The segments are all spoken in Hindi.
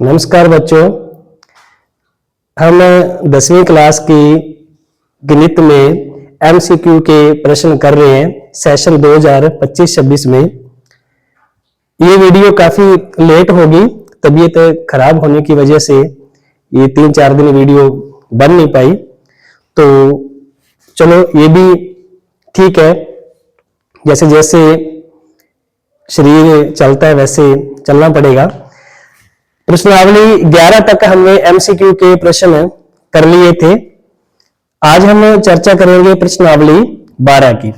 नमस्कार बच्चों, हम 10वीं क्लास की गणित में एमसीक्यू के प्रश्न कर रहे हैं सेशन 2025-26 में। ये वीडियो काफी लेट होगी, तबीयत खराब होने की वजह से ये 3-4 दिन वीडियो बन नहीं पाई। तो चलो ये भी ठीक है, जैसे जैसे शरीर चलता है वैसे चलना पड़ेगा। प्रश्नावली 11 तक हमने एमसीक्यू के प्रश्न कर लिए थे। आज हम चर्चा करेंगे प्रश्नावली 12 की।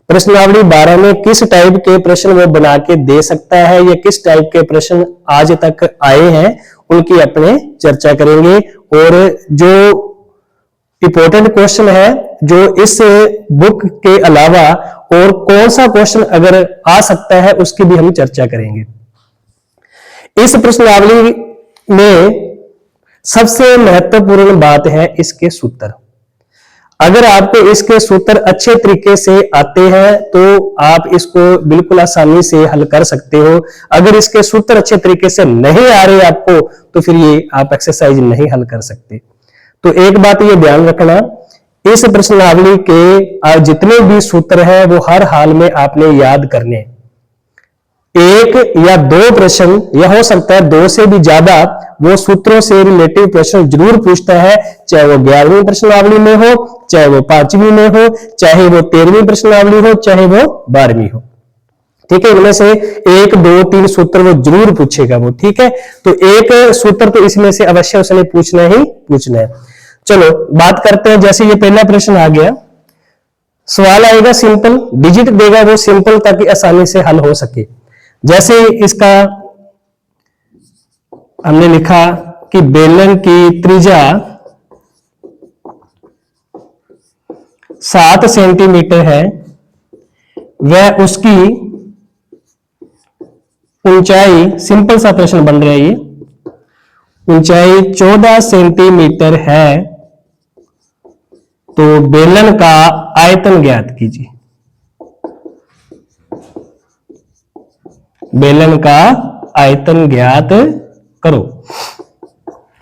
प्रश्नावली 12 में किस टाइप के प्रश्न वो बना के दे सकता है या किस टाइप के प्रश्न आज तक आए हैं उनकी अपने चर्चा करेंगे, और जो इंपॉर्टेंट क्वेश्चन है जो इस बुक के अलावा और कौन सा क्वेश्चन अगर आ सकता है उसकी भी हम चर्चा करेंगे। इस प्रश्नावली में सबसे महत्वपूर्ण बात है इसके सूत्र। अगर आपको इसके सूत्र अच्छे तरीके से आते हैं तो आप इसको बिल्कुल आसानी से हल कर सकते हो। अगर इसके सूत्र अच्छे तरीके से नहीं आ रहे आपको तो फिर ये आप एक्सरसाइज नहीं हल कर सकते। तो एक बात ये ध्यान रखना, इस प्रश्नावली के जितने भी सूत्र हैं वो हर हाल में आपने याद करने। एक या दो प्रश्न या हो सकता है 2 से भी ज्यादा वो सूत्रों से रिलेटिव प्रश्न जरूर पूछता है, चाहे वो 11वीं प्रश्नावली में हो, चाहे वो 5वीं में हो, चाहे वो 13वीं प्रश्नावली हो, चाहे वो 12वीं हो। ठीक है, इनमें से 1, 2, 3 सूत्र वो जरूर पूछेगा वो। ठीक है, तो एक सूत्र तो इसमें से अवश्य उसने पूछना ही पूछना है। चलो बात करते हैं। जैसे ये पहला प्रश्न आ गया, सवाल आएगा सिंपल, डिजिट देगा वो सिंपल ताकि आसानी से हल हो सके। जैसे इसका हमने लिखा कि बेलन की त्रिज्या 7 सेंटीमीटर है, वह उसकी ऊंचाई, सिंपल सा प्रश्न बन रहा है ये, ऊंचाई 14 सेंटीमीटर है, तो बेलन का आयतन ज्ञात कीजिए। बेलन का आयतन ज्ञात करो।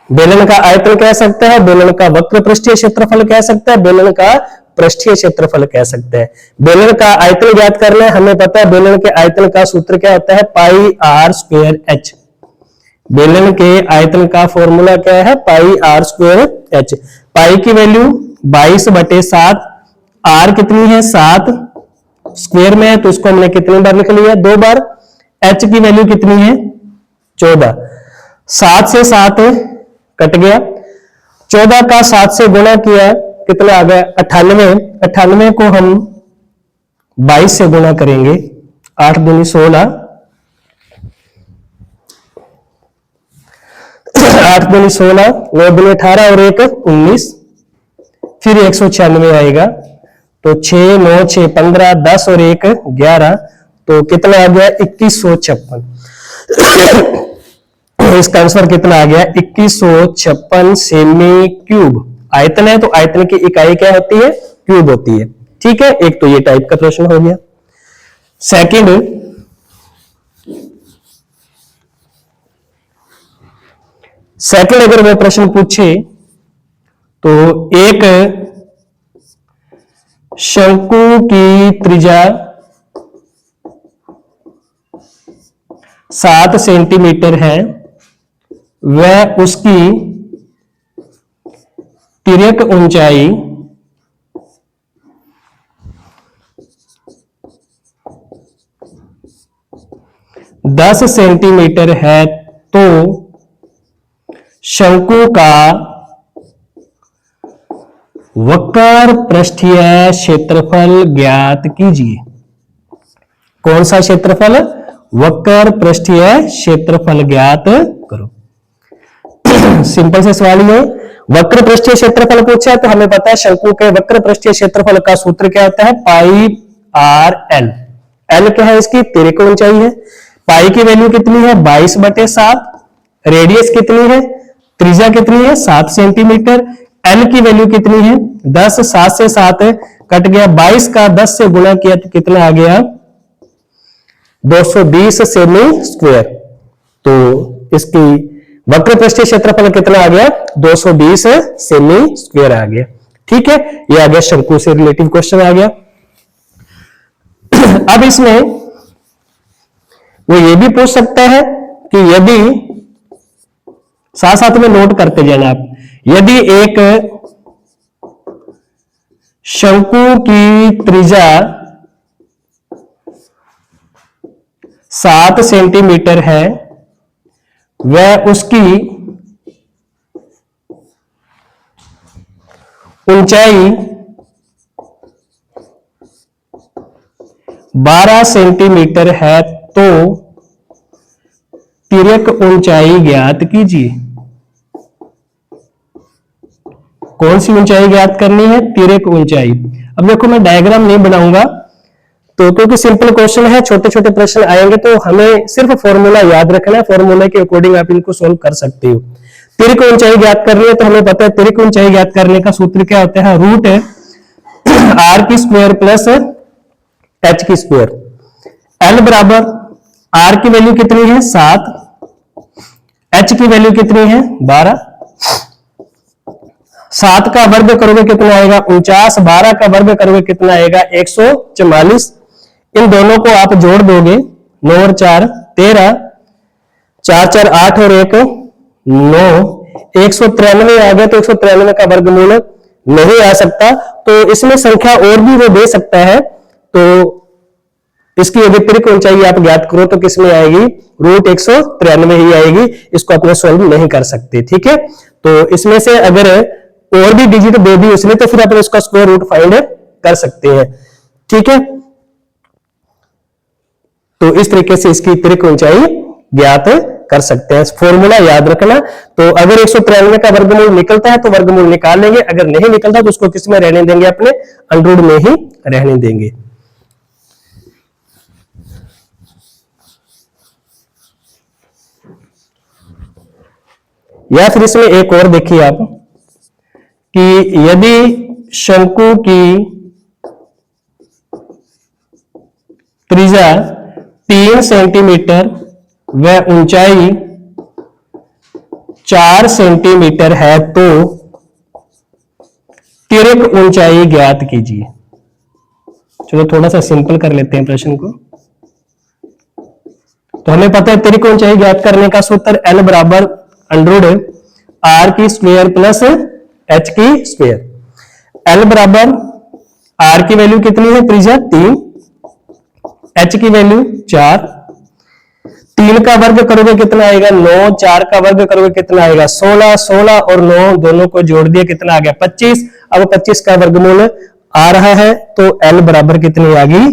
बेलन का आयतन कह सकता है, बेलन का वक्र पृष्ठीय क्षेत्रफल कह सकता है, बेलन का पृष्ठीय क्षेत्रफल कह सकता है। बेलन का आयतन ज्ञात करना है, हमें पता है बेलन के आयतन का सूत्र क्या होता है, पाई आर स्क्वायर एच। बेलन के आयतन का फॉर्मूला क्या है, पाई आर स्क्वायर एच। पाई की वैल्यू 22/7, आर कितनी है 7, स्क्वायर में है तो उसको हमने कितनी बार लिख लिया, 2 बार। एच की वैल्यू कितनी है 14, 7 से 7 कट गया, 14 का 7 से गुणा किया कितना आ गया 98। 98 को हम 22 से गुणा करेंगे, 8 दूनी 16, 8 दूनी 16, 9 दूनी 18 और 1 19, फिर 196 आएगा। तो 6 9 6 15, 10 और 1 11, तो कितना आ गया 2156। इसका आंसर कितना आ गया 2156 सेमी क्यूब। आयतन है तो आयतन की इकाई क्या होती है, क्यूब होती है। ठीक है, एक तो ये टाइप का प्रश्न हो गया। सेकंड, अगर वो प्रश्न पूछे तो एक शंकु की त्रिज्या 7 सेंटीमीटर है, वह उसकी तिर्यक ऊंचाई 10 सेंटीमीटर है, तो शंकु का वक्र पृष्ठीय क्षेत्रफल ज्ञात कीजिए। कौन सा क्षेत्रफल, वक्र पृष्ठीय क्षेत्रफल ज्ञात करो। सिंपल से सवाल है, वक्र पृष्ठीय क्षेत्रफल पूछा है तो हमें पता है शंकु के वक्र पृष्ठीय क्षेत्रफल का सूत्र क्या होता है, पाई आर एल। एल क्या है, इसकी तिर्यक ऊंचाई है। पाई की वैल्यू कितनी है 22/7, रेडियस कितनी है, त्रिज्या कितनी है 7 सेंटीमीटर, एल की वैल्यू कितनी है 10, 7 से 7 कट गया, 22 का 10 से गुणा किया तो कितना आ गया 220 सेमी स्क्वायर। तो इसकी वक्र पृष्ठीय क्षेत्रफल कितना आ गया? 220 सेमी स्क्वायर आ गया। ठीक है, ये आ गया शंकु से रिलेटिव क्वेश्चन आ गया। अब इसमें वो ये भी पूछ सकता है कि यदि, साथ साथ में नोट करते जाना आप, यदि एक शंकु की त्रिज्या 7 सेंटीमीटर है, वह उसकी ऊंचाई 12 सेंटीमीटर है, तो तिर्यक ऊंचाई ज्ञात कीजिए। कौन सी ऊंचाई ज्ञात करनी है? तिर्यक ऊंचाई। अब देखो मैं डायग्राम नहीं बनाऊंगा, तो क्योंकि सिंपल क्वेश्चन है, छोटे छोटे प्रश्न आएंगे, तो हमें सिर्फ फॉर्मूला याद रखना है, फॉर्मूला के अकॉर्डिंग आप इनको सोल्व कर सकते हो। तिर्यक ऊंचाई ज्ञात करनी है, तो हमें पता है तिर्यक ऊंचाई ज्ञात करने का सूत्र क्या होता है? रूट आर की स्क्वायर प्लस एच की स्क्वायर। एल बराबर आर की वैल्यू कितनी है? 7, एच की वैल्यू कितनी है? 12। 7 का वर्ग करोगे कितना आएगा? 49। 12 का वर्ग करोगे कितना आएगा? 144। इन दोनों को आप जोड़ दोगे, 9 और 4 13, 4 4 8 और 1 9, 193 आ गया। तो 193 का वर्गमूल नहीं आ सकता, तो इसमें संख्या और भी वो दे सकता है। तो इसकी यदि तिर्यक ऊंचाई आप ज्ञात करो तो किसमें आएगी? रूट 193 ही आएगी। इसको अपने सॉल्व नहीं कर सकते। ठीक है, तो इसमें से अगर और भी डिजिट दे दी उसने, तो फिर अपन इसका स्क्वायर रूट फाइंड कर सकते हैं। ठीक है, तो इस तरीके से इसकी तिर्यक ऊंचाई ज्ञात कर सकते हैं। फॉर्मूला याद रखना। तो अगर 193 का वर्गमूल निकलता है तो वर्गमूल निकाल लेंगे, अगर नहीं निकलता तो उसको किस में रहने देंगे? अपने अंडर में ही रहने देंगे। या फिर इसमें एक और देखिए आप कि यदि शंकु की त्रिज्या 3 सेंटीमीटर व ऊंचाई 4 सेंटीमीटर है, तो तिर्यक ऊंचाई ज्ञात कीजिए। चलो थोड़ा सा सिंपल कर लेते हैं प्रश्न को। तो हमें पता है तिर्यक ऊंचाई ज्ञात करने का सूत्र L बराबर अंडर आर की स्क्वायर प्लस एच की स्क्वायर। L बराबर आर की वैल्यू कितनी है? त्रिज्या 3, एच की वैल्यू 4। 3 का वर्ग करोगे कितना आएगा? 9। 4 का वर्ग करोगे कितना आएगा? 16। 16 और 9 दोनों को जोड़ दिया, कितना आ गया? 25। अब 25 का वर्गमूल आ रहा है, तो L बराबर कितनी आ गई?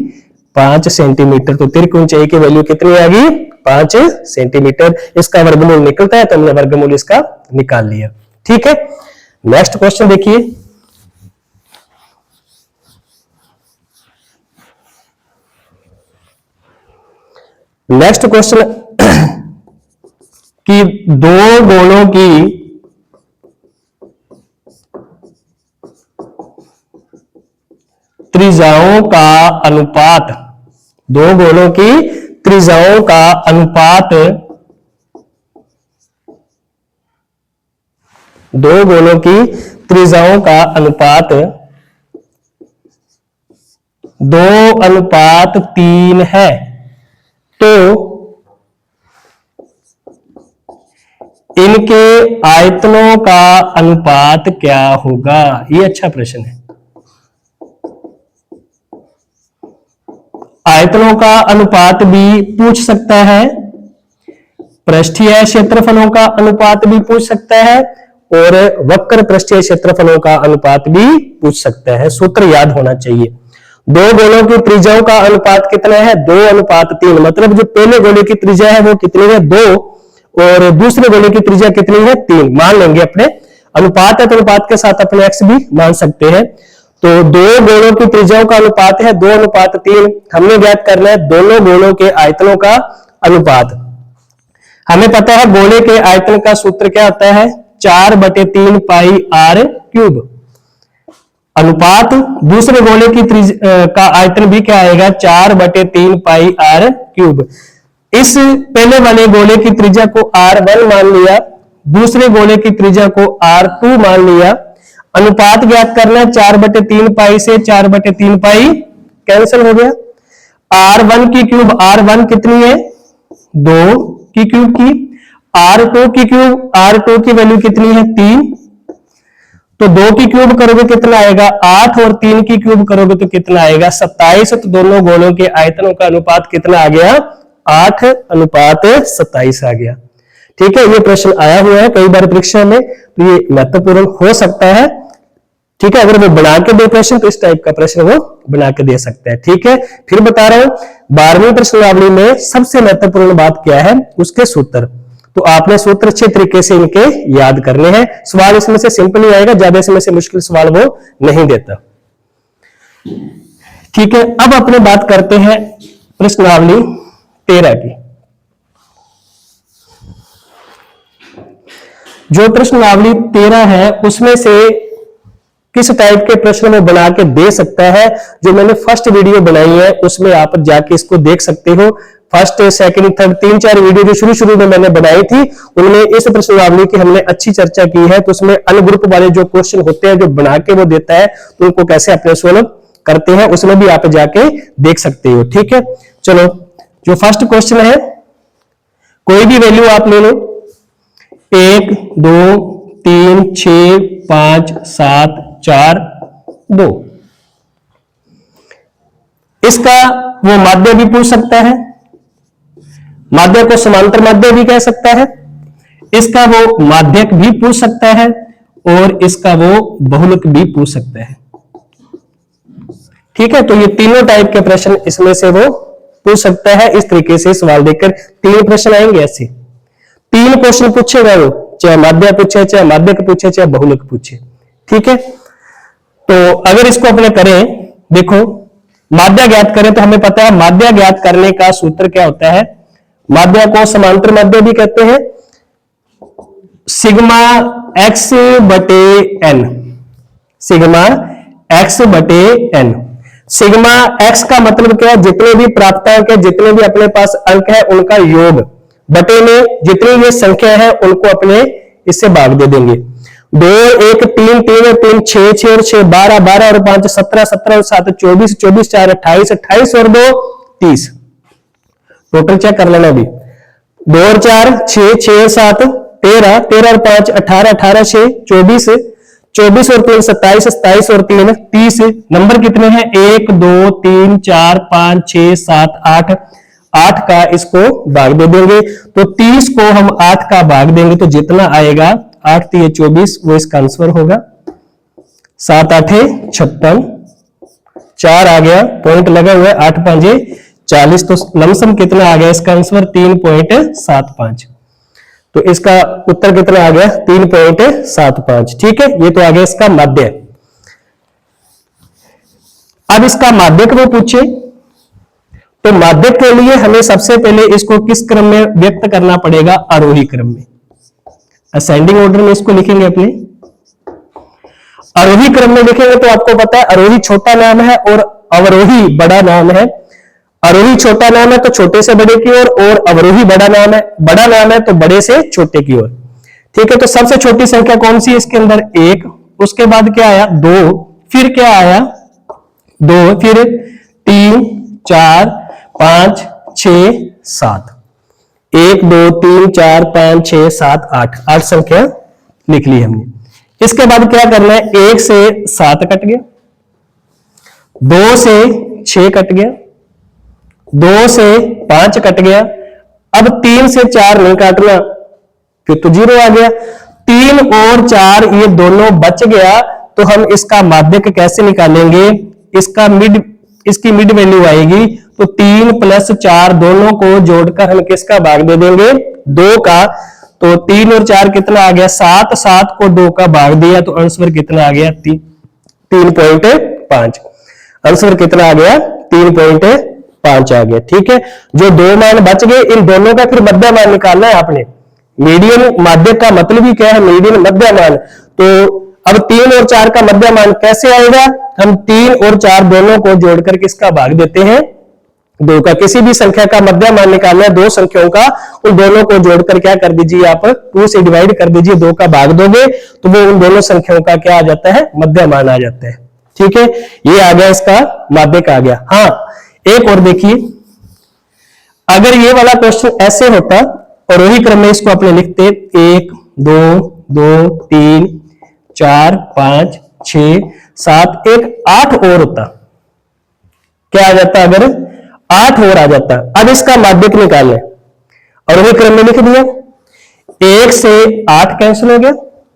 5 सेंटीमीटर। तो तिर्यक ऊंचाई की वैल्यू कितनी आ गई? 5 सेंटीमीटर। इसका वर्गमूल निकलता है, तो हमने वर्गमूल इसका निकाल लिया। ठीक है, नेक्स्ट क्वेश्चन देखिए। नेक्स्ट क्वेश्चन कि दो गोलों की त्रिज्याओं का अनुपात, दो गोलों की त्रिज्याओं का अनुपात, दो गोलों की त्रिज्याओं का अनुपात 2:3 है, तो इनके आयतनों का अनुपात क्या होगा? ये अच्छा प्रश्न है। आयतनों का अनुपात भी पूछ सकता है, पृष्ठीय क्षेत्रफलों का अनुपात भी पूछ सकता है, और वक्र पृष्ठीय क्षेत्रफलों का अनुपात भी पूछ सकता है। सूत्र याद होना चाहिए। दो गोलों की त्रिज्याओं का अनुपात कितना है? 2:3। मतलब जो पहले गोले की त्रिज्या है वो कितनी है? 2, और दूसरे गोले की त्रिज्या कितनी है? 3 मान लेंगे। अपने अनुपात है तो अनुपात के साथ अपने x भी मान सकते हैं। तो दो गोलों की त्रिज्याओं का अनुपात है 2:3। हमने ज्ञात करना है दोनों गोलों के आयतनों का अनुपात। हमें पता है गोले के आयतन का सूत्र क्या होता है? 4/3 पाई r क्यूब। अनुपात दूसरे गोले की का आयतन भी क्या आएगा? 4/3 पाई r क्यूब। इस पहले वाले गोले की त्रिज्या को r1 मान लिया दूसरे गोले की त्रिज्या को R2 मान लिया। अनुपात ज्ञात करना है 4/3 पाई से 4/3 पाई कैंसिल हो गया। R1 की क्यूब, R1 कितनी है 2 की क्यूब की, R2 की क्यूब, R2 की वैल्यू कितनी है 3, तो 2 की क्यूब करोगे कितना आएगा 8 और 3 की क्यूब करोगे तो कितना आएगा 27। तो दोनों गोलों के आयतनों का अनुपात कितना आ गया 8:27 आ गया। ठीक है, ये प्रश्न आया हुआ है कई बार परीक्षा में, तो ये महत्वपूर्ण हो सकता है। ठीक है, अगर वो बना के दे प्रश्न तो इस टाइप का प्रश्न वो बना के दे सकता है। ठीक है, फिर बता रहा हूं 12वीं प्रश्नावली में सबसे महत्वपूर्ण बात क्या है, उसके सूत्र। तो आपने सूत्र अच्छे तरीके से इनके याद करने हैं। सवाल इसमें से सिंपल ही आएगा, ज्यादा इसमें से मुश्किल सवाल वो नहीं देता। ठीक है, अब अपने बात करते हैं प्रश्नावली 13 की। जो प्रश्नावली 13 है उसमें से किस टाइप के प्रश्न में बना के दे सकता है, जो मैंने फर्स्ट वीडियो बनाई है उसमें आप जाके इसको देख सकते हो। फर्स्ट, सेकंड, थर्ड 3-4 वीडियो जो शुरू में मैंने बनाई थी उनमें इस प्रश्नावली की हमने अच्छी चर्चा की है। तो उसमें अन्य ग्रुप वाले जो क्वेश्चन होते हैं जो बना के वो देता है तो उनको कैसे अपने सोल्व करते हैं उसमें भी आप जाके देख सकते हो। ठीक है, चलो जो फर्स्ट क्वेश्चन है, कोई भी वैल्यू आप ले लो 1, 2, 3, 6, 5, 7, 4, 2। इसका वो माध्य भी पूछ सकता है, माध्य को समांतर माध्य भी कह सकता है, इसका वो माध्यक भी पूछ सकता है और इसका वो बहुलक भी पूछ सकता है। ठीक है, तो ये तीनों टाइप के प्रश्न इसमें से वो पूछ सकता है। इस तरीके से सवाल देखकर 3 प्रश्न आएंगे, ऐसे 3 क्वेश्चन पूछेगा वो, चाहे माध्य पूछे, चाहे माध्यक पूछे, चाहे बहुलक पूछे। ठीक है, तो अगर इसको अपने करें, देखो माध्य ज्ञात करें तो हमें पता है माध्य ज्ञात करने का सूत्र क्या होता है। माध्य को समांतर माध्य भी कहते हैं, सिग्मा x बटे n, सिग्मा x बटे n। सिग्मा x का मतलब क्या है, जितने भी प्राप्तांक है, जितने भी अपने पास अंक है उनका योग, बटे में जितनी ये संख्या है उनको अपने इससे भाग दे देंगे। 2, 1, 3, 3 और 3 6, 6 और 6 12, 12 और 5 17, 17 और 7 24, 24 4 28, 28 और 2 30। टोटल चेक कर लेना अभी। 2 और 4 6, 6 और 7 13, 13 और 5 18, 18 6 24, 24 और 3 27, 27 और 3 30। नंबर कितने हैं 1 2 3 4 5 6 7 8। 8 का इसको भाग दे देंगे, तो 30 को हम 8 का भाग देंगे तो जितना आएगा 8 3 24 वो इसका आंसर होगा। 7 8 56, 4 आ गया, पॉइंट लगा हुआ है, 8 5 40, तो लमसम कितना आ गया इसका आंसर 3.75। तो इसका उत्तर कितना आ गया 3.75। ठीक है, ये तो आ गया इसका माध्य। अब इसका माध्यक वो पूछे तो माध्यक के लिए हमें सबसे पहले इसको किस क्रम में व्यक्त करना पड़ेगा, आरोही क्रम में, असेंडिंग ऑर्डर में इसको लिखेंगे अपने। आरोही क्रम में लिखेंगे तो आपको पता है आरोही छोटा नाम है और अवरोही बड़ा नाम है। आरोही छोटा नाम है तो छोटे से बड़े की ओर, और अवरोही बड़ा नाम है तो बड़े से छोटे की ओर। ठीक है, तो सबसे छोटी संख्या कौन सी है इसके अंदर 1, उसके बाद क्या आया 2, फिर क्या आया 2, फिर 3 4 5 6 7, 1 2 3 4 5 6 7 8, 8 संख्या लिख ली हमने। इसके बाद क्या करना है, 1 से 7 कट गया, 2 से 6 कट गया, 2 से 5 कट गया, अब 3 से 4 नहीं काटना, फिर तो 0 आ गया। 3 और 4 ये दोनों बच गया, तो हम इसका माध्यक कैसे निकालेंगे, इसकी मिड वैल्यू आएगी, तो 3 + 4 दोनों को जोड़कर हम किसका भाग दे देंगे 2 का। तो 3 और 4 कितना आ गया 7, 7 को 2 का भाग दिया तो आंसर कितना आ गया 3.5। आंसर कितना आ गया 3.5 आ गया। ठीक है, जो 2 मान बच गए इन दोनों का फिर मध्य मान निकालना है आपने। मीडियन माध्यक का मतलब ही क्या है, मीडियन मध्य मान। तो अब 3 और 4 का मध्य मान कैसे आएगा, हम 3 और 4 दोनों को जोड़कर किसका भाग देते हैं 2 का किसी भी संख्या का मध्य मान निकालना है, 2 संख्याओं का, उन दोनों को जोड़कर क्या कर दीजिए आप 2 से डिवाइड कर दीजिए, 2 का भाग दोगे तो वो उन दोनों संख्याओं का क्या आ जाता है, मध्य मान आ जाता है। ठीक है, ये आ गया, इसका माध्यक आ गया। हाँ, एक और देखिए, अगर ये वाला क्वेश्चन ऐसे होता और वही क्रम में इसको अपने लिखते 1 2 2 3 4 5 6 7 1 8 और होता, क्या आ जाता, अगर 8 और आ जाता। अब इसका माध्यक निकालना है और वही क्रम में लिख दिया, 1 से 8 कैंसिल हो गया,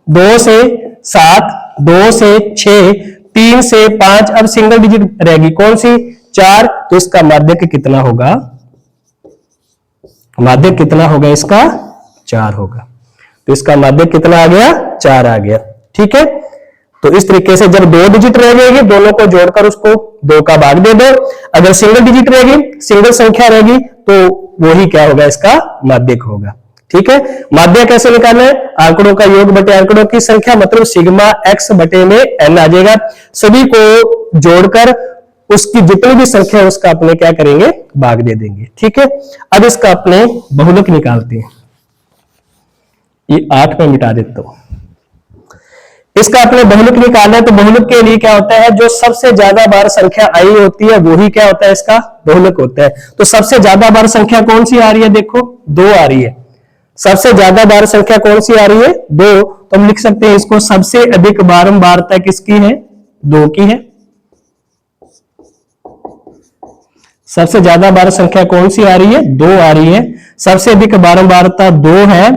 2 से 7, 2 से 6, 3 से 5, अब सिंगल डिजिट रहेगी कौन सी, 4, तो इसका माध्यक कितना होगा, माध्यक कितना होगा इसका, 4 होगा। तो इसका माध्यक कितना आ गया, 4 आ गया। ठीक है, तो इस तरीके से जब 2 डिजिट रह जाएगी, दोनों को जोड़कर उसको 2 का भाग दे दो। अगर सिंगल डिजिट रहेगी, सिंगल संख्या रहेगी, तो वही क्या होगा, इसका माध्यक होगा। ठीक है, माध्यक कैसे निकालना है, आंकड़ों का योग बटे आंकड़ों की संख्या, मतलब सिग्मा x बटे में n आ जाएगा। सभी को जोड़कर उसकी जितनी भी संख्या है उसका अपने क्या करेंगे, भाग दे देंगे। ठीक है, अब इसका अपने बहुलक निकालते हैं। ये 8 में मिटा देता हूं। इसका अपने बहुलक निकालना है, तो बहुलक के लिए क्या होता है, जो सबसे ज्यादा बार संख्या आई होती है वही क्या होता है, इसका बहुलक होता है। तो सबसे ज्यादा बार संख्या कौन सी आ रही है, देखो 2 आ रही है। सबसे ज्यादा बार संख्या कौन सी आ रही है, 2। तो हम लिख सकते हैं इसको, सबसे अधिक बारंबारता किसकी है, 2 की है। सबसे ज्यादा बार संख्या कौन सी आ रही है, 2 आ रही है। सबसे अधिक बारंबारता 2 है,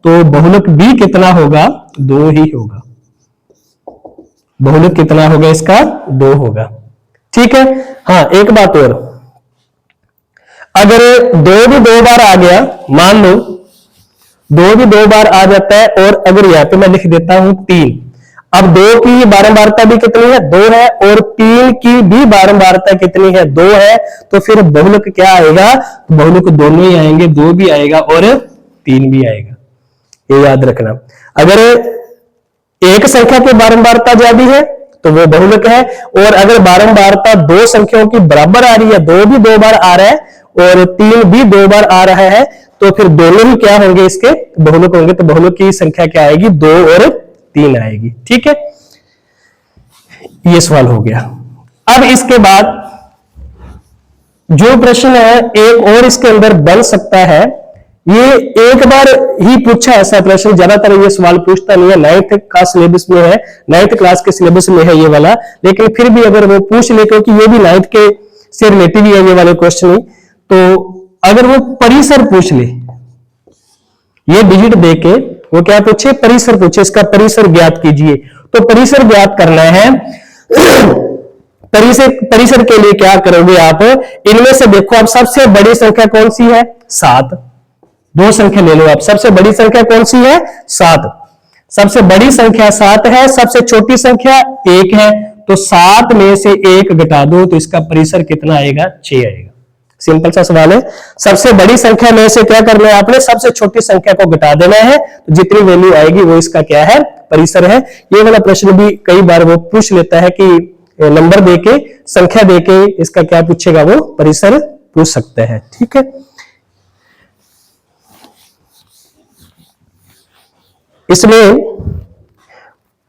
तो बहुलक भी कितना होगा, 2 ही होगा। बहुलक कितना होगा इसका, 2 होगा। ठीक है, हाँ एक बात और, अगर 2 भी 2 बार आ गया, मान लो 2 भी 2 बार आ जाता है, और अगर यहां पे मैं लिख देता हूं 3, अब 2 की बारंबारता भी कितनी है, 2 है, और 3 की भी बारंबारता कितनी है, 2 है, तो फिर बहुलक क्या आएगा, बहुलक दोनों ही आएंगे, 2 भी आएगा और 3 भी आएगा। ये याद रखना। अगर एक संख्या की बारंबारता ज्यादा है तो वो बहुलक है, और अगर बारंबारता 2 संख्याओं की बराबर आ रही है, 2 भी 2 बार आ रहा है और 3 भी 2 बार आ रहा है, तो फिर दोनों ही क्या होंगे, इसके बहुलक होंगे। तो बहुलक की संख्या क्या आएगी, 2 और 3 आएगी। ठीक है, ये सवाल हो गया। अब इसके बाद जो प्रश्न है एक और इसके अंदर बन सकता है, ये एक बार ही पूछा ऐसा प्रश्न, ज्यादातर ये सवाल पूछता नहीं है, 9th का सिलेबस में है, 9th क्लास के सिलेबस में है ये वाला, लेकिन फिर भी अगर वो पूछ ले, क्योंकि ये भी 9th के से रिलेटिव ही है ये वाले क्वेश्चन, तो अगर वो परिसर पूछ ले, ये डिजिट देके वो क्या पूछे, परिसर पूछे, इसका परिसर ज्ञात कीजिए। तो परिसर ज्ञात करना है, परिसर के लिए क्या करोगे आप, इनमें से देखो आप सबसे बड़ी संख्या कौन सी है, 7। 2 संख्या ले लो आप, सबसे बड़ी संख्या कौन सी है, 7। सबसे बड़ी संख्या 7 है, सबसे छोटी संख्या 1 है, तो 7 में से 1 घटा दो, तो इसका परिसर कितना आएगा, 6 आएगा। सिंपल सा सवाल है। सबसे बड़ी संख्या में से क्या करना है आपने, सबसे छोटी संख्या को घटा देना है, तो जितनी वैल्यू आएगी वो इसका क्या है, परिसर है। ये वाला प्रश्न भी कई बार वो पूछ लेता है कि नंबर देके, संख्या देके इसका क्या पूछेगा, वो परिसर पूछ सकता है। ठीक है, इसमें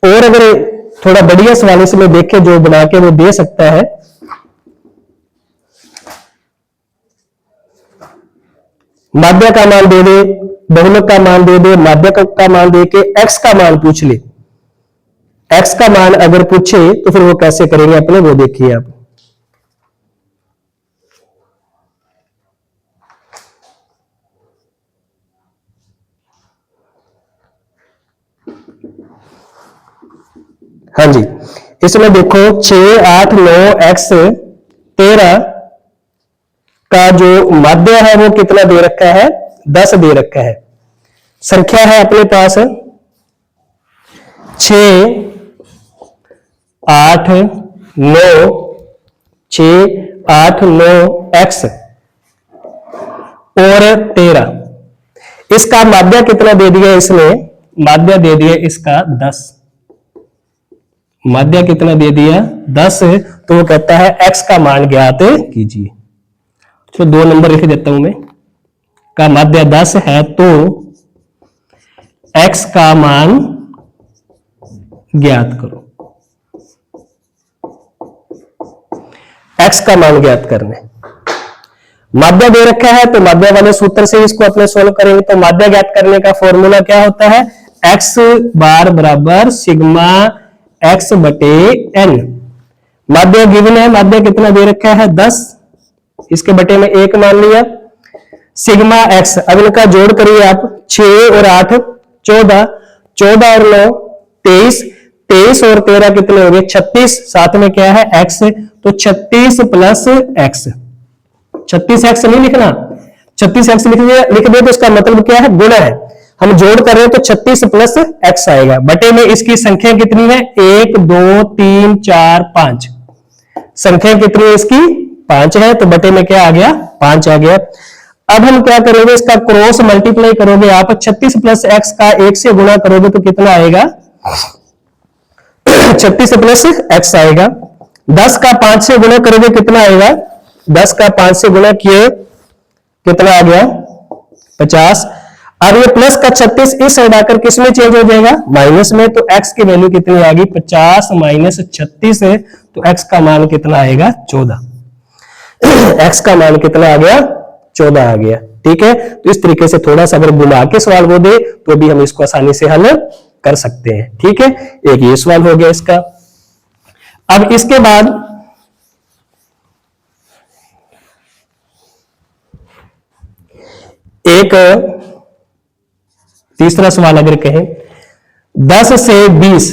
और अगर थोड़ा बढ़िया सवाल इसमें देखे जो बना के वो दे सकता है, माध्य का मान दे दे, बहुलक का मान दे दे, माध्यक का मान दे के x का मान पूछ ले। x का मान अगर पूछे तो फिर वो कैसे करेंगे अपने, वो देखिए आप। हाँ जी, इसमें देखो 6 8 9 x 13 का जो माध्य है वो कितना दे रखा है, 10 दे रखा है। संख्या है अपने पास 6 8 9 6 8 9 x और 13। इसका माध्य कितना दे दिया, इसमें माध्य दे दिया इसका 10। माध्य कितना दे दिया, 10। तो वो कहता है x का मान ज्ञात कीजिए। तो 2 नंबर लिख देता हूं मैं, का माध्य 10 है तो x का मान ज्ञात करो। x का मान ज्ञात करने, माध्य दे रखा है तो माध्य वाले सूत्र से इसको अपने सोल्व करेंगे। तो माध्य ज्ञात करने का फॉर्मूला क्या होता है, x बार बराबर सिग्मा x बटे n। माध्य गिवन है, माध्य कितना दे रखा है 10, इसके बटे में 1 मान लिया, सिग्मा x। अब इनका जोड़ करिए आप, 6 और 8 14, 14 और 9 23, 23 और 13 कितने हो गए 36, साथ में क्या है x, तो 36 प्लस x। 36x नहीं लिखना, 36x लिख दे तो इसका मतलब क्या है, गुणा है। हम जोड़ कर रहे हैं तो 36 प्लस x आएगा, बटे में इसकी संख्या कितनी है 1 2 3 4 5, संख्या कितनी है इसकी 5 है, तो बटे में क्या आ गया 5 आ गया। अब हम क्या करोगे, इसका क्रॉस मल्टीप्लाई करोगे आप, 36 प्लस x का 1 से गुणा करोगे तो कितना आएगा 36 प्लस x आएगा। 10 का 5 से गुणा करोगे कितना आएगा, 10 का 5 से गुणा किए कितना आ गया 50। अब ये प्लस का 36 इस साइड आकर किस में चेंज हो जाएगा, माइनस में, तो x की वैल्यू कितनी आ गई 50 माइनस 36 है, तो x का मान कितना आएगा 14। x का मान कितना आ गया 14 आ गया। ठीक है, तो इस तरीके से थोड़ा सा अगर घुमा के सवाल वो दे तो भी हम इसको आसानी से हल कर सकते हैं। ठीक है, एक ये सवाल हो गया इसका। अब इसके बाद एक तीसरा सवाल अगर कहें, 10 से 20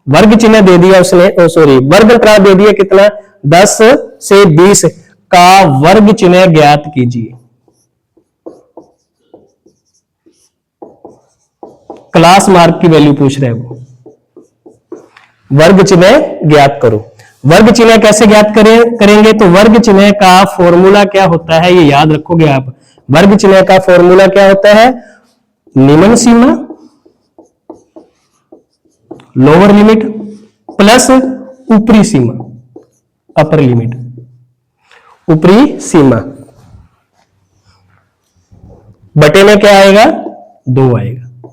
वर्ग चिन्ह दे दिया उसने, सॉरी वर्ग अंतराल दे दिया कितना 10 से 20 का वर्ग चिन्ह ज्ञात कीजिए। क्लास मार्क की वैल्यू पूछ रहे हैं वो, वर्ग चिन्ह ज्ञात करो। वर्ग चिन्ह कैसे ज्ञात करेंगे, तो वर्ग चिन्ह का फॉर्मूला क्या होता है ये याद रखोगे आप। वर्ग चिन्ह का फॉर्मूला क्या होता है, निम्न सीमा लोअर लिमिट प्लस ऊपरी सीमा अपर लिमिट, ऊपरी सीमा, बटे में क्या आएगा 2 आएगा,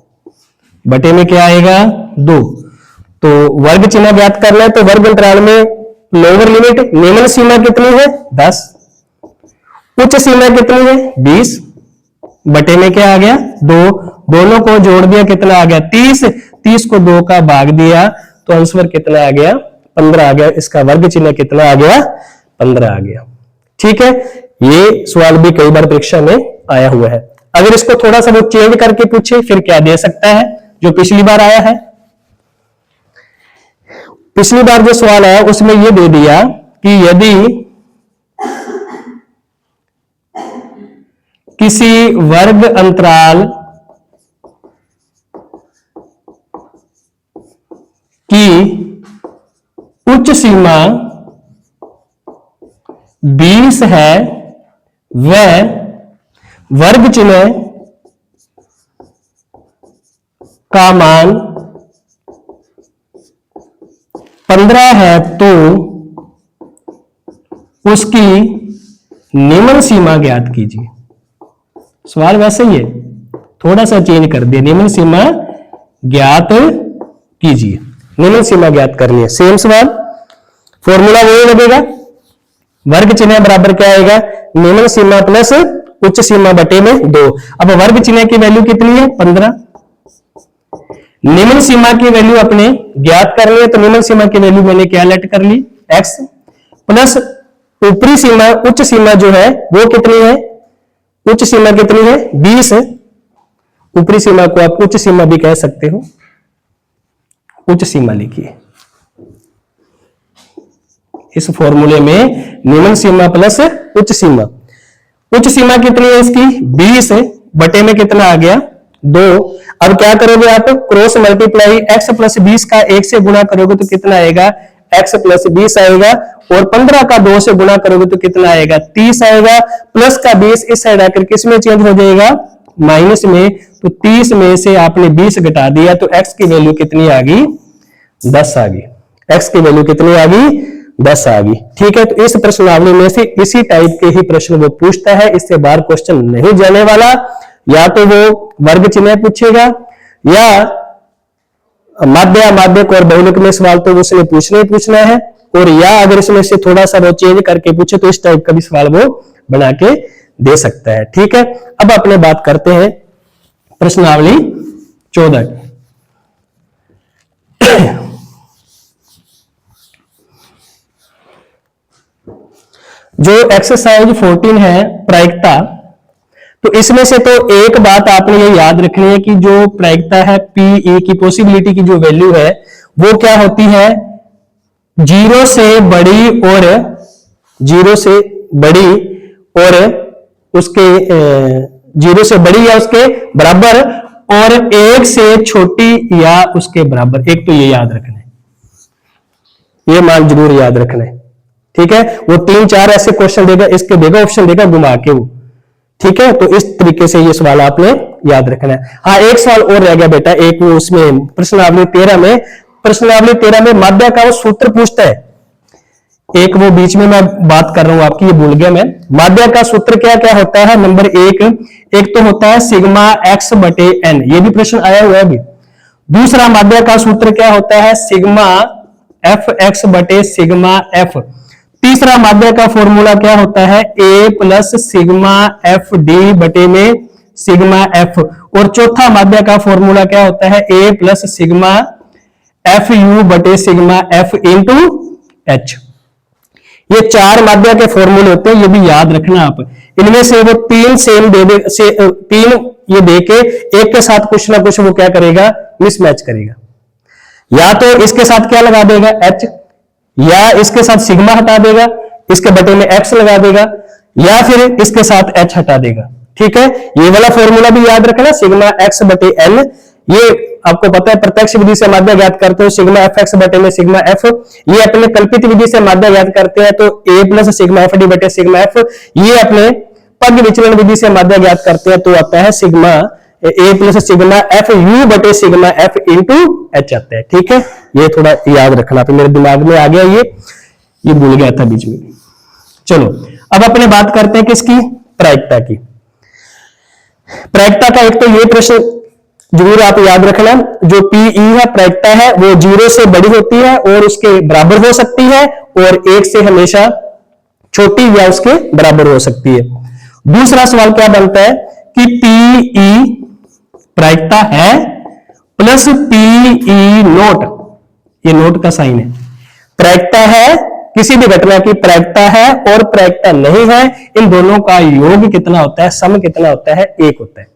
बटे में क्या आएगा 2। तो वर्ग चिन्ह ज्ञात करना है तो वर्ग अंतराल में लोअर लिमिट निम्न सीमा कितनी है 10, उच्च सीमा कितनी है 20, बटे में क्या आ गया 2, दोनों को जोड़ दिया कितना आ गया 30, 30 को 2 का भाग दिया तो आंसर कितना आ गया 15 आ गया। इसका वर्ग चिन्ह कितना आ गया 15 आ गया। ठीक है, ये सवाल भी कई बार परीक्षा में आया हुआ है। अगर इसको थोड़ा सा वो चेंज करके पूछे फिर क्या दे सकता है, जो पिछली बार आया है, पिछली बार जो सवाल आया उसमें ये दे दिया कि यदि किसी वर्ग अंतराल की उच्च सीमा 20 है वह वर्ग चिन्ह का मान 15 है तो उसकी निम्न सीमा ज्ञात कीजिए। सवाल वैसे ही है, थोड़ा सा चेंज कर दिया, निम्न सीमा ज्ञात कीजिए, निम्न सीमा ज्ञात करनी है। सेम सवाल, फॉर्मूला वही लगेगा, वर्ग चिन्ह बराबर क्या आएगा निम्न सीमा प्लस उच्च सीमा बटे में 2। अब वर्ग चिन्ह की वैल्यू कितनी है 15, निम्न सीमा की वैल्यू अपने ज्ञात करनी है तो निम्न सीमा की वैल्यू मैंने क्या लेट कर ली x, प्लस ऊपरी सीमा उच्च सीमा जो है वो कितनी है, उच्च सीमा कितनी है 20 है, ऊपरी सीमा को आप उच्च सीमा भी कह सकते हो, उच्च सीमा लिखिए। इस फॉर्मूले में निम्न सीमा प्लस उच्च सीमा, उच्च सीमा कितनी है इसकी 20 है, बटे में कितना आ गया 2। अब क्या करोगे आप, क्रॉस मल्टीप्लाई x प्लस 20 का 1 से गुणा करोगे तो कितना आएगा x प्लस 20 आएगा, और 15 का 2 से गुणा करोगे तो कितना आएगा 30 आएगा, प्लस का 20 इस साइड आकर किस में चेंज हो जाएगा माइनस में, तो 30 में से आपने 20 घटा दिया तो x की वैल्यू कितनी आ गई 10 आ गई, x की वैल्यू कितनी आ गई 10 आ गई। ठीक है, तो इस प्रश्नावली में से इसी टाइप के ही प्रश्न वो पूछता है, इससे बाहर क्वेश्चन नहीं जाने वाला। या तो वो वर्ग चिन्ह पूछेगा, या माध्य अमाध्यक और बहुलक में सवाल तो उसने पूछना ही पूछना है, और या अगर इसमें से थोड़ा सा वो चेंज करके पूछे तो इस टाइप का भी सवाल वो बना के दे सकता है। ठीक है, अब अपने बात करते हैं प्रश्नावली 14 की। जो एक्सरसाइज 14 है प्रायिकता, तो इसमें से तो एक बात आपने ये याद रखनी है कि जो प्रायिकता है पीई की पॉसिबिलिटी की जो वैल्यू है वो क्या होती है, जीरो से बड़ी और उसके जीरो से बड़ी या उसके बराबर और एक से छोटी या उसके बराबर। एक तो ये याद रखना है, ये मान जरूर याद रखना है। ठीक है, वो 3-4 ऐसे क्वेश्चन देगा, इसके देगा ऑप्शन देगा घुमा के वो। ठीक है, तो इस तरीके से ये सवाल आपने याद रखना है। हाँ, एक सवाल और रह गया बेटा, एक वो उसमें प्रश्नावली 13 में माध्य का वो सूत्र पूछता है। एक वो बीच में मैं बात कर रहा हूं आपकी, ये भूल गया मैं। माध्य का सूत्र क्या क्या होता है? नंबर एक तो होता है सिग्मा एक्स बटे एन, ये भी प्रश्न आया हुआ है अभी। दूसरा माध्य का सूत्र क्या होता है? सिग्मा एफ एक्स बटे सिग्मा एफ। तीसरा माध्य का फॉर्मूला क्या होता है? ए प्लस सिग्मा एफ डी बटे में सिग्मा एफ। और चौथा माध्य का फॉर्मूला क्या होता है? ए प्लस सिग्मा एफ यू बटे सिग्मा एफ इंटू एच। ये 4 माध्य के फॉर्मूले होते हैं, ये भी याद रखना आप। इनमें से वो 3 सेम तीन ये देके एक के साथ कुछ ना कुछ वो क्या करेगा? मिसमैच करेगा। या तो इसके साथ क्या लगा देगा? एच, या इसके साथ सिग्मा हटा देगा, इसके बटे में एक्स लगा देगा, या फिर इसके साथ एच हटा देगा। ठीक है, ये वाला फॉर्मूला भी याद रखना, सिग्मा एक्स बटे एन। ये आपको पता है प्रत्यक्ष विधि से माध्य ज्ञात करते हो, सिग्मा एफ एक्स बटे में सिग्मा एफ। ये अपने कल्पित विधि से माध्य ज्ञात करते हैं तो ए प्लस सिग्मा एफ डी बटे सिग्मा एफ। ये अपने पग विचलन विधि से माध्य ज्ञात करते हैं तो आता है sigma A plus sigma F you बटे सिग्मा एफ इंटू एच आता है। ठीक है, ये थोड़ा याद रखना, तो मेरे दिमाग में आ गया, ये भूल गया था बीच में। चलो अब अपने बात करते हैं किसकी? प्रायिकता की। प्रायिकता का एक तो ये प्रश्न जरूर आप याद रखना, जो पीई है प्रायिकता है वो 0 से बड़ी होती है और उसके बराबर हो सकती है, और 1 से हमेशा छोटी या उसके बराबर हो सकती है। दूसरा सवाल क्या बनता है कि पीई प्रायिकता है प्लस पीई नोट, ये नोट का साइन है। प्रायिकता है, किसी भी घटना की प्रायिकता है और प्रायिकता नहीं है, इन दोनों का योग कितना होता है? सम कितना होता है? 1 होता है।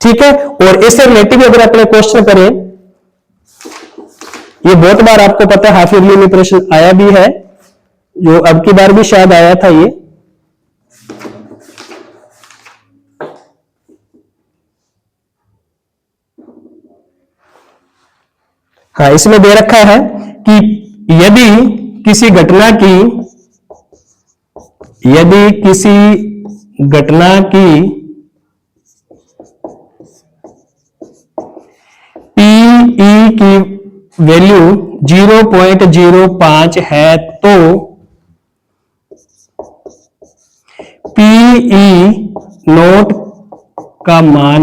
ठीक है, और इससे रिलेटिव अगर अपने क्वेश्चन करें, ये बहुत बार आपको पता है हाफ ईयरली में प्रश्न आया भी है, जो अब की बार भी शायद आया था ये। हाँ, इसमें दे रखा है कि यदि किसी घटना की पीई की वैल्यू 0.05 है तो पीई नोट का मान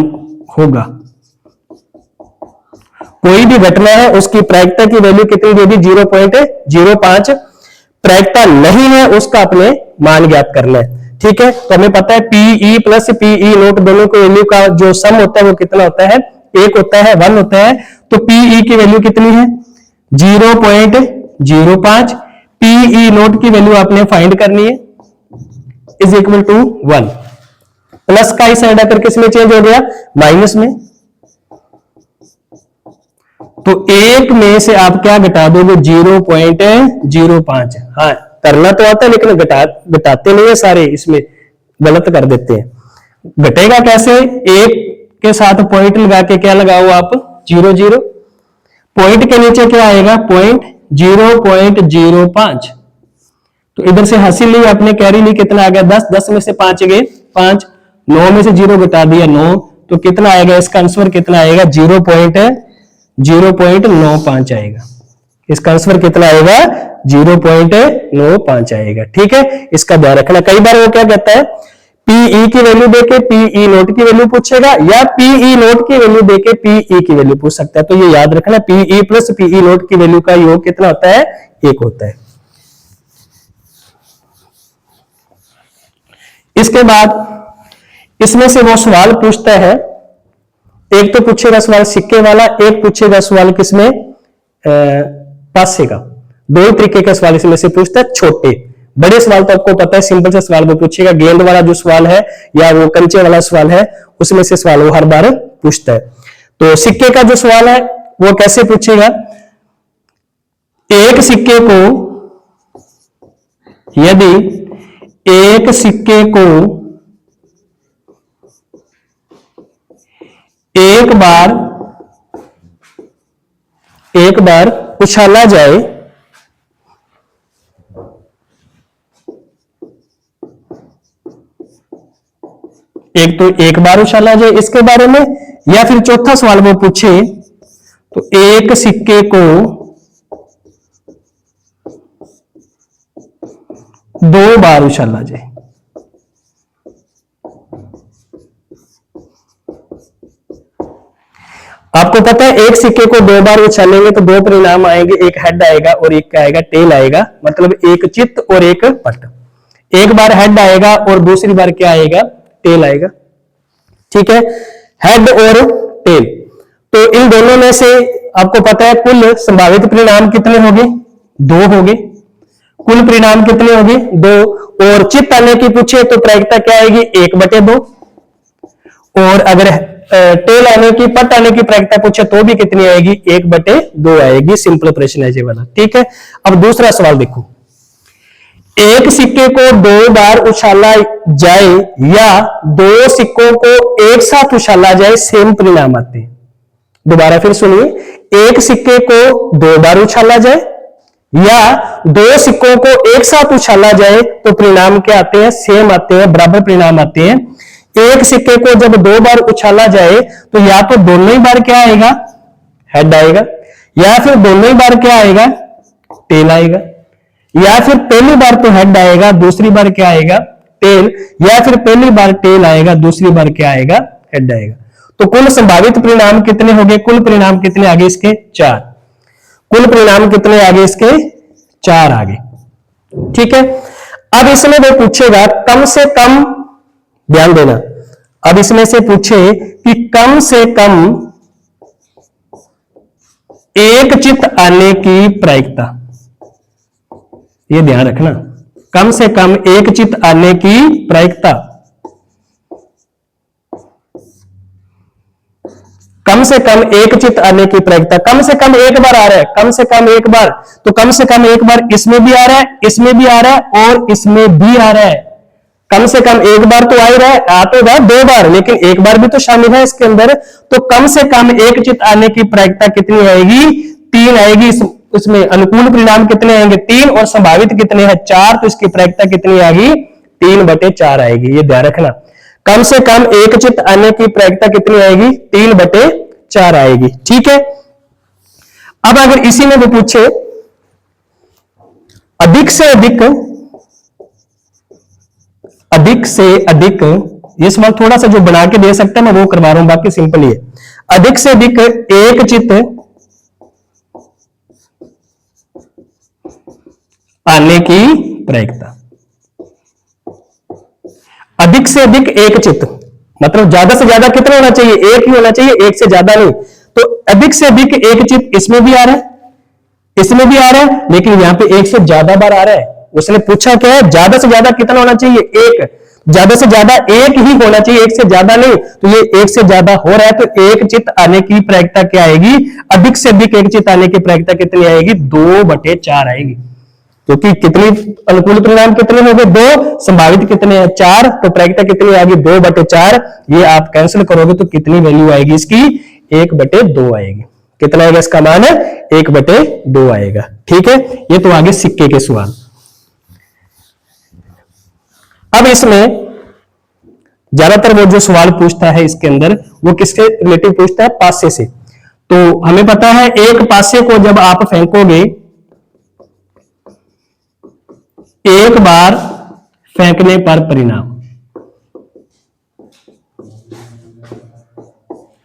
होगा। कोई भी घटना है उसकी प्रायिकता की वैल्यू कितनी दे दी? 0.05। प्रायिकता नहीं है उसका अपने मान ज्ञात करना है। ठीक है, तो हमें पता है पीई प्लस पीई नोट दोनों की वैल्यू का जो सम होता है वो कितना होता है? 1 होता है, 1 होता है। तो पीई की वैल्यू कितनी है? 0.05। पीई नोट की वैल्यू आपने फाइंड करनी है, इज इक्वल टू 1। प्लस का इस साइड आकर किस में चेंज हो गया? माइनस में। तो 1 में से आप क्या घटा दोगे? 0.05। हाँ, करना तो आता है लेकिन घटाते नहीं है सारे, इसमें गलत कर देते हैं। घटेगा कैसे? 1 के साथ पॉइंट लगा के क्या लगाओ आप? 0.0। पॉइंट के नीचे क्या आएगा? पॉइंट 0.05। तो इधर से हासिल ली आपने, कैरी ली, कितना आ गया? 10। 10 में से 5 गए 5, 9 में से 0 घटा दिया 9, तो कितना आएगा? इसका आंसर कितना आएगा? 0.95 आएगा। इसका आंसर कितना आएगा? 0.95 आएगा। ठीक है, इसका ध्यान रखना। कई बार वो क्या कहता है, पीई की वैल्यू देके पीई नोट की वैल्यू पूछेगा, या पीई नोट की वैल्यू देके पीई की वैल्यू पूछ सकता है। तो ये याद रखना, पीई प्लस पीई नोट की वैल्यू का योग कितना होता है, 1 होता है। इसके बाद इसमें से वो सवाल पूछता है, एक तो पूछेगा सवाल सिक्के वाला, एक पूछेगा सवाल किसमें, पासे का। दो ही तरीके का सवाल इसमें से पूछता है। छोटे बड़े सवाल तो आपको पता है, सिंपल सा सवाल वो पूछेगा। गेंद वाला जो सवाल है या वो कंचे वाला सवाल है, उसमें से सवाल वो हर बार पूछता है। तो सिक्के का जो सवाल है वो कैसे पूछेगा, एक सिक्के को, यदि एक सिक्के को एक बार उछाला जाए, एक तो एक बार उछाला जाए इसके बारे में, या फिर चौथा सवाल वो पूछे तो एक सिक्के को 2 बार उछाला जाए। आपको पता है एक सिक्के को 2 बार उछालेंगे तो 2 परिणाम आएंगे, एक हेड आएगा और एक क्या आएगा, टेल आएगा। मतलब एक चित्त और एक पट। एक बार हेड आएगा और दूसरी बार क्या आएगा, टेल आएगा। ठीक है, हेड और टेल। तो इन दोनों में से आपको पता है कुल संभावित परिणाम कितने होंगे, 2 होंगे। कुल परिणाम कितने होंगे, 2। और चित्त आने की पूछे तो प्रायिकता क्या आएगी, 1/2। और अगर टेल आने की, पट आने की प्रायिकता पूछे तो भी कितनी आएगी, 1/2 आएगी। सिंपल ऑपरेशन है ये वाला। ठीक है, अब दूसरा सवाल देखो, एक सिक्के को 2 बार उछाला जाए या 2 सिक्कों को एक साथ उछाला जाए, सेम परिणाम आते हैं। दोबारा फिर सुनिए, एक सिक्के को 2 बार उछाला जाए या 2 सिक्कों को एक साथ उछाला जाए तो परिणाम क्या आते हैं, सेम आते हैं, बराबर परिणाम आते हैं। एक सिक्के को जब 2 बार उछाला जाए तो या तो दोनों ही बार क्या आएगा, हेड आएगा, या फिर दोनों ही बार क्या आएगा, टेल आएगा, या फिर पहली बार तो हेड आएगा, दूसरी बार क्या आएगा, टेल, या फिर पहली बार टेल आएगा, दूसरी बार क्या आएगा, हेड आएगा। तो कुल संभावित परिणाम कितने हो गए, कुल परिणाम कितने आगे इसके, 4। कुल परिणाम कितने आगे इसके, 4 आगे। ठीक है, अब इसमें वो पूछेगा कम से कम, ध्यान देना, अब इसमें से पूछे कि कम से कम एक चित्त आने की प्रायिकता, ये ध्यान रखना, कम से कम एक चित्त आने की प्रायिकता, कम से कम एक चित्त आने की प्रायिकता। कम से कम एक बार आ रहा है, कम से कम एक बार, तो कम से कम एक बार इसमें भी आ रहा है, इसमें भी आ रहा है और इसमें भी आ रहा है। कम से कम एक बार तो आ ही रहा है, आ तो रहा 2 बार, लेकिन एक बार भी तो शामिल है इसके अंदर। तो कम से कम एक चित्त आने की प्रायिकता कितनी आएगी, 3 आएगी। इसमें अनुकूल परिणाम कितने आएंगे, 3, और संभावित कितने हैं, 4। तो इसकी प्रायिकता कितनी आएगी, 3/4 आएगी। ये ध्यान रखना, कम से कम एक चित्त आने की प्रायिकता कितनी आएगी, 3/4 आएगी। ठीक है, अब अगर इसी में वो पूछे अधिक से अधिक, ये सवाल थोड़ा सा जो बना के दे सकता है मैं वो करवा रहा हूं, बाकी सिंपल ही है। अधिक से अधिक एक चित्त आने की प्रायिकता, अधिक से अधिक एक चित्त मतलब ज्यादा से ज्यादा कितना होना चाहिए, एक ही होना चाहिए, एक से ज्यादा नहीं। तो अधिक से अधिक एक चित्त इसमें भी आ रहा है, इसमें भी आ रहा है, लेकिन यहां पे एक से ज्यादा बार आ रहा है। उसने पूछा क्या है, ज्यादा से ज्यादा कितना होना चाहिए, एक। ज्यादा से ज्यादा एक ही होना चाहिए, एक से ज्यादा नहीं। तो ये एक से ज्यादा हो रहा है, तो एक चित्त आने की प्रायिकता क्या आएगी, अधिक से अधिक एक चित्त आने की प्रायिकता कितनी आएगी, 2/4 आएगी। क्योंकि कितनी अनुकूल परिणाम कितने हो गए, 2, संभावित कितने हैं, 4। तो प्रायिकता कितनी आएगी, 2/4। ये आप कैंसिल करोगे तो कितनी वैल्यू आएगी इसकी, 1/2 आएगी। कितना आएगा इसका मान, 1/2 आएगा। ठीक है, ये तो आगे सिक्के के सवाल। अब इसमें ज्यादातर वो जो सवाल पूछता है इसके अंदर, वो किसके रिलेटिव पूछता है, पासे से। तो हमें पता है एक पासे को जब आप फेंकोगे एक बार फेंकने पर परिणाम।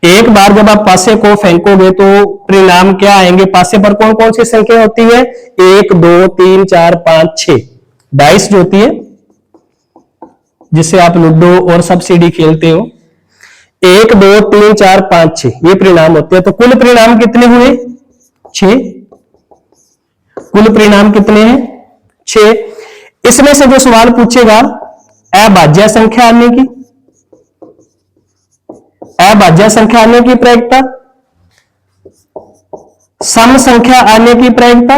एक बार जब आप पासे को फेंकोगे तो परिणाम क्या आएंगे? पासे पर कौन कौन सी संख्या होती है? 1 2 3 4 5 6 डाइस जो होती है जिससे आप लूडो और सब्सिडी खेलते हो। 1 2 3 4 5 6 ये परिणाम होते हैं। तो कुल परिणाम कितने हुए? 6। कुल परिणाम कितने हैं? 6। इसमें से जो सवाल पूछेगा अभाज्य संख्या आने की, अभाज्य संख्या आने की प्रायिकता, सम संख्या आने की प्रायिकता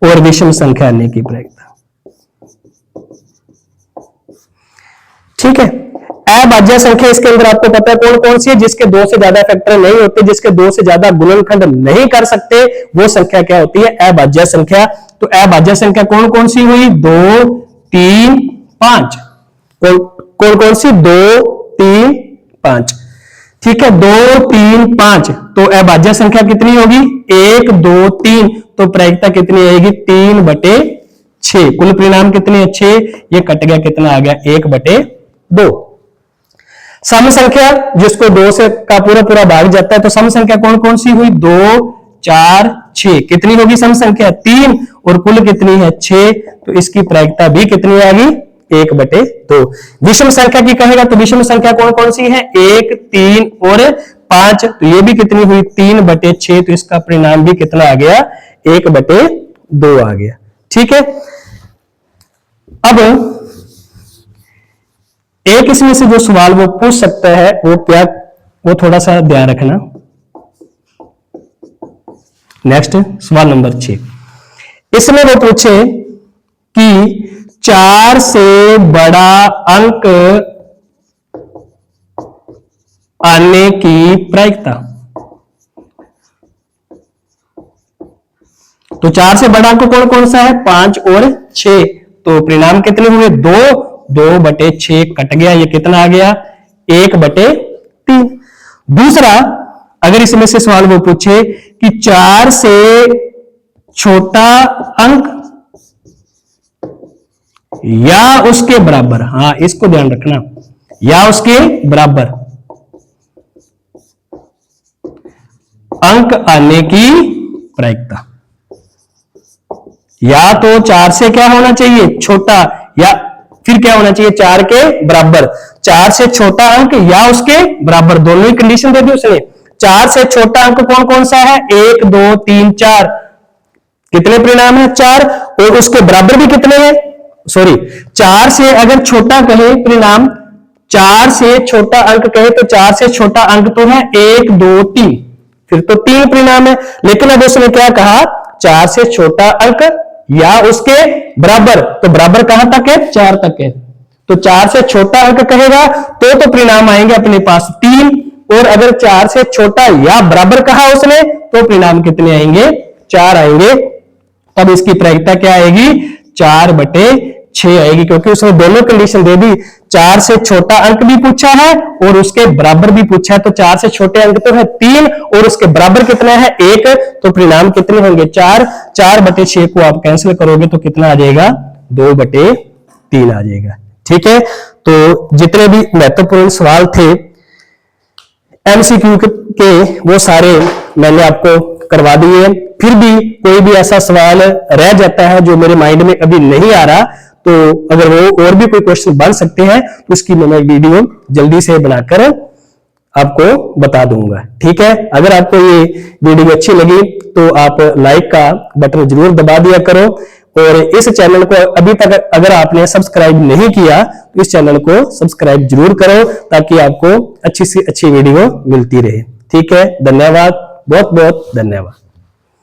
और विषम संख्या आने की प्रायिकता। ठीक है। अभाज्य संख्या इसके अंदर आपको पता है कौन कौन सी है? जिसके 2 से ज्यादा फैक्टर नहीं होते, जिसके 2 से ज्यादा गुणनखंड नहीं कर सकते, वो संख्या क्या होती है? अभाज्य संख्या। तो अभाज्य संख्या कौन कौन सी हुई? 2 3 5। कौन कौन सी? 2 3 5। ठीक है, 2 3 5। तो अभाज्य संख्या कितनी होगी? 1 2 3। तो प्रायिकता कितनी आएगी? 3/6। कुल परिणाम कितने? 6। ये कट गया, कितना आ गया? 1/2। सम संख्या जिसको 2 से का पूरा पूरा भाग जाता है, तो सम संख्या कौन कौन सी हुई? 2 4 6। कितनी होगी सम संख्या? 3। और कुल कितनी है? 6। तो इसकी प्रायिकता भी कितनी आ गई? 1/2। विषम संख्या की कहेगा तो विषम संख्या कौन कौन सी है? 1 3 और 5। तो ये भी कितनी हुई? 3/6। तो इसका परिणाम भी कितना आ गया? 1/2 आ गया। ठीक है। अब एक इसमें से जो सवाल वो पूछ सकता है वो क्या, वो थोड़ा सा ध्यान रखना। नेक्स्ट सवाल नंबर 6। इसमें वो पूछे कि 4 से बड़ा अंक आने की प्रायिकता। तो 4 से बड़ा अंक कौन कौन सा है? 5 और 6। तो परिणाम कितने हुए? 2 2/6 कट गया, ये कितना आ गया? 1/3। दूसरा, अगर इसमें से सवाल वो पूछे कि 4 से छोटा अंक या उसके बराबर, हां इसको ध्यान रखना, या उसके बराबर अंक आने की प्रायिकता। या तो 4 से क्या होना चाहिए? छोटा, या फिर क्या होना चाहिए? 4 के बराबर। 4 से छोटा अंक या उसके बराबर, दोनों ही कंडीशन दे दी उसने। 4 से छोटा अंक कौन कौन सा है? 1 2 3 4। कितने परिणाम है? 4। और उसके बराबर भी कितने हैं? सॉरी, 4 से अगर छोटा कहे परिणाम, 4 से छोटा अंक कहे तो 4 से छोटा अंक तो है 1 2 3, फिर तो 3 परिणाम है। लेकिन अब उसने क्या कहा? 4 से छोटा अंक या उसके बराबर। तो बराबर कहां तक है? 4 तक है। तो 4 से छोटा अंक कहेगा तो परिणाम आएंगे अपने पास 3। और अगर 4 से छोटा या बराबर कहा उसने तो परिणाम कितने आएंगे? 4 आएंगे। तब इसकी प्रायिकता क्या आएगी? 4/6 आएगी, क्योंकि उसने दोनों कंडीशन दे दी। 4 से छोटा अंक भी पूछा है और उसके बराबर भी पूछा है। तो 4 से छोटे अंक तो है 3 और उसके बराबर कितना है? 1। तो परिणाम कितने होंगे? 4। 4/6 को आप कैंसिल करोगे तो कितना आ जाएगा? 2/3 आ जाएगा। ठीक है। तो जितने भी महत्वपूर्ण सवाल थे एमसीक्यू के वो सारे मैंने आपको करवा दिए। फिर भी कोई भी ऐसा सवाल रह जाता है जो मेरे माइंड में अभी नहीं आ रहा, तो अगर वो और भी कोई क्वेश्चन बन सकते हैं तो उसकी मैं वीडियो जल्दी से बनाकर आपको बता दूंगा। ठीक है। अगर आपको ये वीडियो अच्छी लगी तो आप लाइक का बटन जरूर दबा दिया करो, और इस चैनल को अभी तक अगर आपने सब्सक्राइब नहीं किया तो इस चैनल को सब्सक्राइब जरूर करो, ताकि आपको अच्छी से अच्छी वीडियो मिलती रहे। ठीक है। धन्यवाद, बहुत बहुत धन्यवाद।